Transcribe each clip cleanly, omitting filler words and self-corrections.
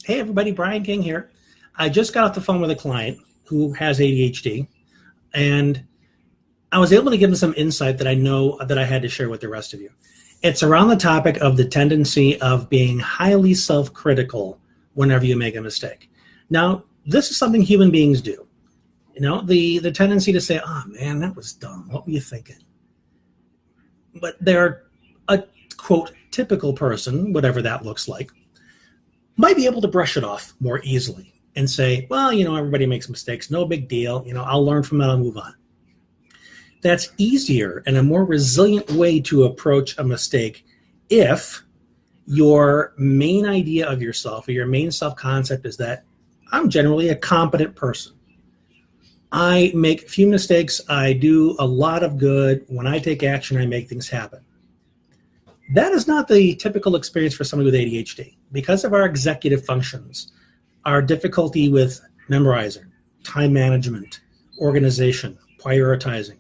Hey everybody, Brian King here. I just got off the phone with a client who has ADHD, and I was able to give them some insight that I know that I had to share with the rest of you. It's around the topic of the tendency of being highly self-critical whenever you make a mistake. Now, this is something human beings do. The tendency to say, "Oh man, that was dumb. What were you thinking?" But they're a quote typical person, whatever that looks like, might be able to brush it off more easily and say, well, everybody makes mistakes, no big deal. I'll learn from that, I'll move on. That's easier and a more resilient way to approach a mistake if your main idea of yourself or your main self-concept is that I'm generally a competent person. I make few mistakes. I do a lot of good. When I take action, I make things happen. That is not the typical experience for somebody with ADHD. Because of our executive functions, our difficulty with memorizing, time management, organization, prioritizing,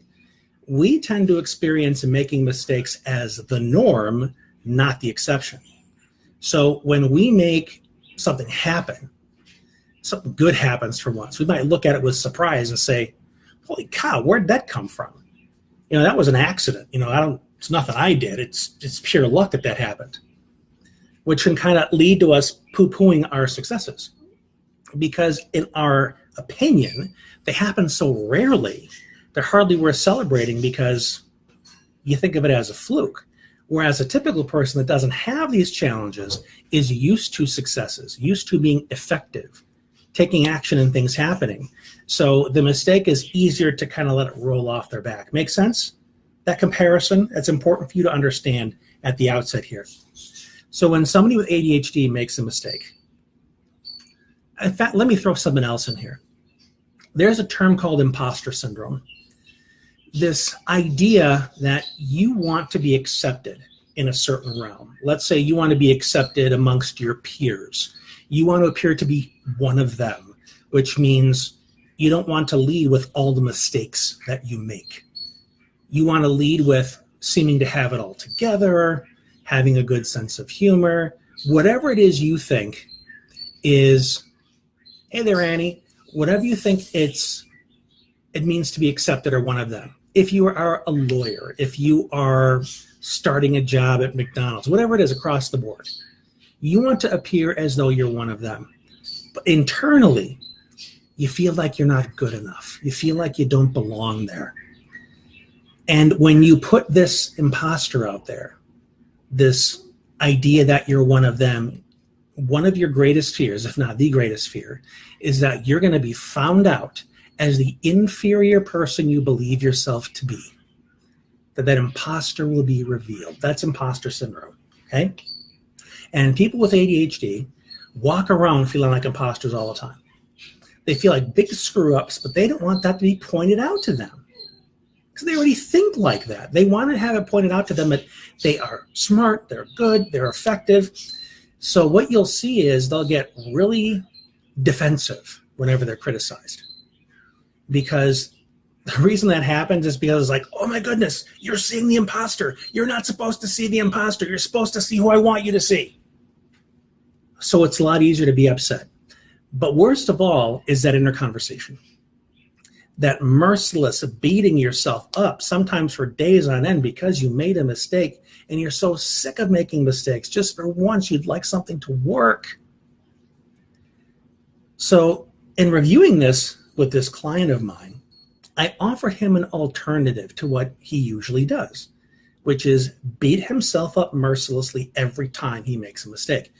we tend to experience making mistakes as the norm, not the exception. So when we make something happen, something good happens for once, we might look at it with surprise and say, holy cow, where'd that come from? That was an accident. It's nothing I did. It's pure luck that happened, which can kind of lead to us poo-pooing our successes. Because in our opinion, they happen so rarely, they're hardly worth celebrating because you think of it as a fluke. Whereas a typical person that doesn't have these challenges is used to successes, used to being effective, taking action and things happening. So the mistake is easier to kind of let it roll off their back. Make sense? That comparison, that's important for you to understand at the outset here. So when somebody with ADHD makes a mistake, in fact, let me throw something else in here. There's a term called imposter syndrome. This idea that you want to be accepted in a certain realm. Let's say you want to be accepted amongst your peers. You want to appear to be one of them, which means you don't want to lead with all the mistakes that you make. You want to lead with seeming to have it all together, having a good sense of humor, whatever it is you think is, hey there, Annie, whatever you think it means to be accepted or one of them. If you are a lawyer, if you are starting a job at McDonald's, whatever it is across the board, you want to appear as though you're one of them. But internally, you feel like you're not good enough. You feel like you don't belong there. And when you put this imposter out there, this idea that you're one of them, one of your greatest fears, if not the greatest fear, is that you're going to be found out as the inferior person you believe yourself to be. That imposter will be revealed. That's imposter syndrome, okay? And people with ADHD walk around feeling like imposters all the time. They feel like big screw-ups, but they don't want that to be pointed out to them. Because they already think like that. They want to have it pointed out to them that they are smart, they're good, they're effective. So what you'll see is they'll get really defensive whenever they're criticized. Because the reason that happens is because it's like, oh my goodness, you're seeing the imposter. You're not supposed to see the imposter. You're supposed to see who I want you to see. So it's a lot easier to be upset. But worst of all is that inner conversation. That merciless beating yourself up, sometimes for days on end because you made a mistake and you're so sick of making mistakes. Just for once, you'd like something to work. So in reviewing this with this client of mine, I offer him an alternative to what he usually does, which is beat himself up mercilessly every time he makes a mistake.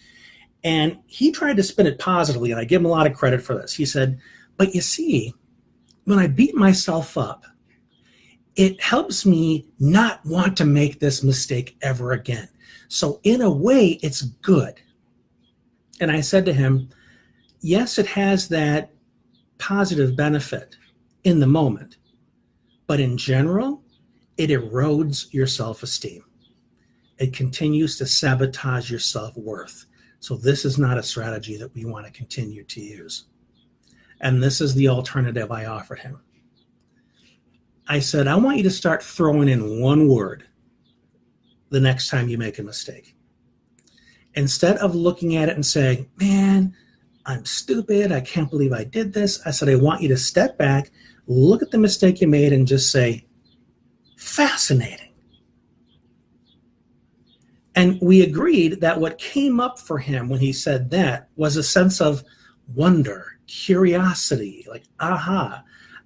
And he tried to spin it positively, and I give him a lot of credit for this. He said, but you see, when I beat myself up, it helps me not want to make this mistake ever again. So in a way, it's good. And I said to him, yes, it has that positive benefit in the moment, but in general, it erodes your self-esteem. It continues to sabotage your self-worth. So this is not a strategy that we want to continue to use. And this is the alternative I offered him. I said, I want you to start throwing in one word the next time you make a mistake. Instead of looking at it and saying, man, I'm stupid. I can't believe I did this. I said, I want you to step back, look at the mistake you made, and just say, fascinating. And we agreed that what came up for him when he said that was a sense of wonder, curiosity, like, aha.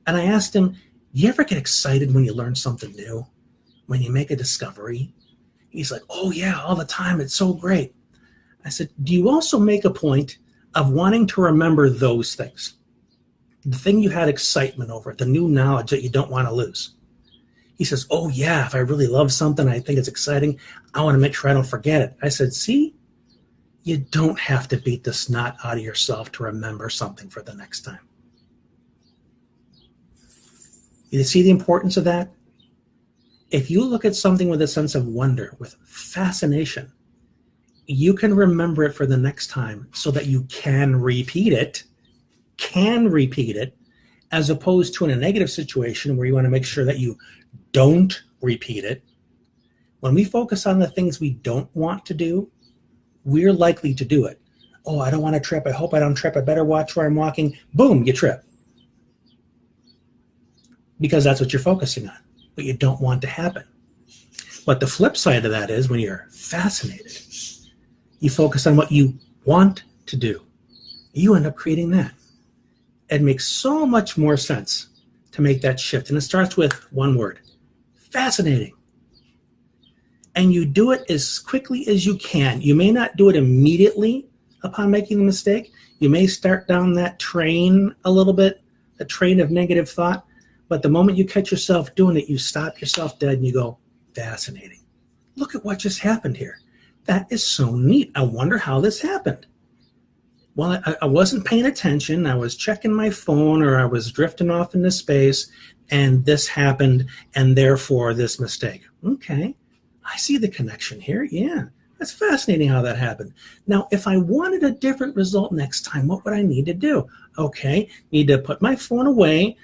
And I asked him, you ever get excited when you learn something new? When you make a discovery? He's like, oh yeah, all the time. It's so great. I said, do you also make a point of wanting to remember those things? The thing you had excitement over, the new knowledge that you don't want to lose. He says, oh yeah, if I really love something, I think it's exciting, I want to make sure I don't forget it. I said, see, you don't have to beat the snot out of yourself to remember something for the next time. You see the importance of that? If you look at something with a sense of wonder, with fascination, you can remember it for the next time so that you can repeat it, as opposed to in a negative situation where you want to make sure that you don't repeat it. When we focus on the things we don't want to do, we're likely to do it. Oh, I don't want to trip. I hope I don't trip. I better watch where I'm walking. Boom, you trip. Because that's what you're focusing on, what you don't want to happen. But the flip side of that is when you're fascinated, you focus on what you want to do. You end up creating that. It makes so much more sense to make that shift. And it starts with one word, fascinating. And you do it as quickly as you can. You may not do it immediately upon making the mistake. You may start down that train a little bit, a train of negative thought. But the moment you catch yourself doing it, you stop yourself dead and you go, fascinating. Look at what just happened here. That is so neat. I wonder how this happened. Well, I wasn't paying attention. I was checking my phone or I was drifting off into space and this happened and therefore this mistake. Okay, I see the connection here. Yeah, that's fascinating how that happened. Now, if I wanted a different result next time, what would I need to do? Okay, need to put my phone away,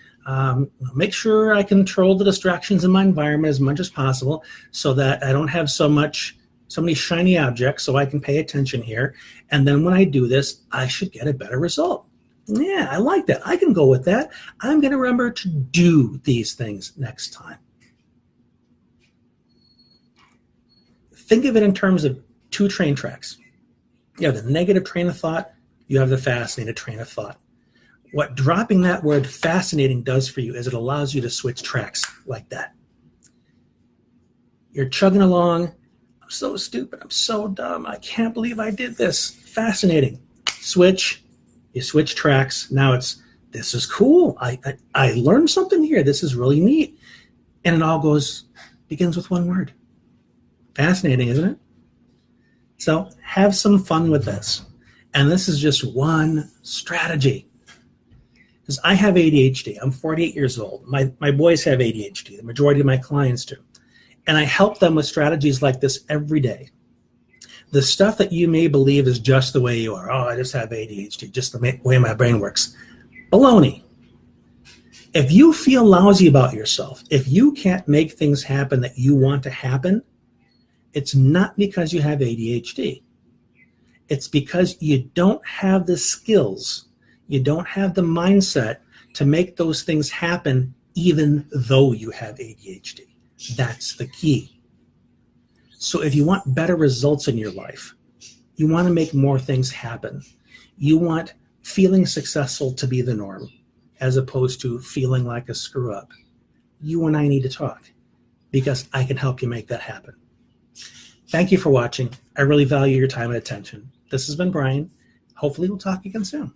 make sure I control the distractions in my environment as much as possible so that I don't have so many shiny objects so I can pay attention here. And then when I do this, I should get a better result. Yeah, I like that. I can go with that. I'm going to remember to do these things next time. Think of it in terms of two train tracks. You have the negative train of thought. You have the fascinating train of thought. What dropping that word fascinating does for you is it allows you to switch tracks like that. You're chugging along. I'm so stupid. I'm so dumb. I can't believe I did this. Fascinating. Switch. You switch tracks. Now this is cool. I learned something here. This is really neat. And it all begins with one word. Fascinating, isn't it? So have some fun with this. And this is just one strategy. Because I have ADHD. I'm 48 years old. My boys have ADHD. The majority of my clients do. And I help them with strategies like this every day. The stuff that you may believe is just the way you are. Oh, I just have ADHD, just the way my brain works. Baloney. If you feel lousy about yourself, if you can't make things happen that you want to happen, it's not because you have ADHD. It's because you don't have the skills, you don't have the mindset to make those things happen even though you have ADHD. That's the key. So if you want better results in your life, you want to make more things happen. You want feeling successful to be the norm as opposed to feeling like a screw up. You and I need to talk because I can help you make that happen. Thank you for watching. I really value your time and attention. This has been Brian. Hopefully we'll talk again soon.